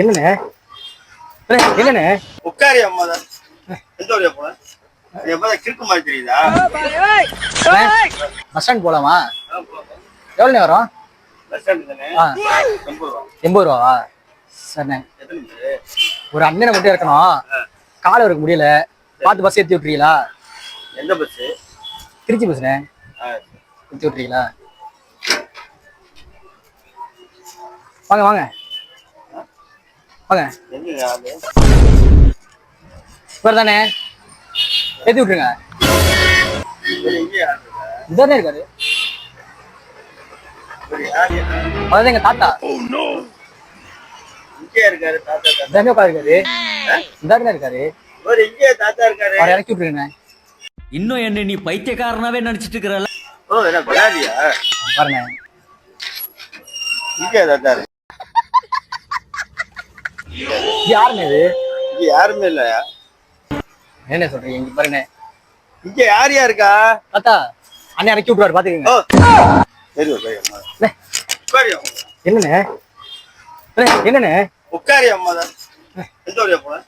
என்னண்ணே? என்னண்ணே? உட்காரி அம்மா தான். எந்த வழியா போன? எப்பதான் கிறுக்கு மாதிரி தெரியுதா? பஸ் ஸ்டாண்ட் போலாமா? எவ்வளோ வரும்? பஸ் ஸ்டாண்ட் தானே? 80 ரூபா. 80 ரூபாவா? சரிண்ணே. ஒரு அண்ணனை மட்டும் இருக்கணும். காலை இருக்க முடியல. பார்த்து பஸ் ஏற்றி விட்டுறீங்களா? எந்த பஸ்? திருச்சி பஸ்ண்ணே. ஏற்றி விட்டுறீங்களா? வாங்க வாங்க வாங்க. இவர் தானே? ஏற்றி விட்டுருங்க. இதானே இருக்காரு. அதான் எங்க தாத்தா. இருக்காரு தாத்தா. இதானே உட்காந்துருக்காரு. இதானே இருக்காரு. தாத்தா இருக்காரு. அவரை இறக்கி விட்டுருங்க. இன்னும் என்ன நீ பைத்தியக்காரனாவே நினைச்சிட்டு இருக்கிறல? ஓ என்ன பலாரியா? பாருங்க. இங்கே தாத்தா இருக்கு. யாருங்க இது? இங்க யாருமே இல்லையா? என்ன சொல்றீங்க? இங்க பாருங்க. இங்க யார் இருக்கா? தாத்தா அண்ணன் இறக்கி விட்டுருவாரு, பாத்துக்கங்க. என்னண்ணே? என்னண்ணே? உட்காரி அம்மா தான். எந்த வழியா போன?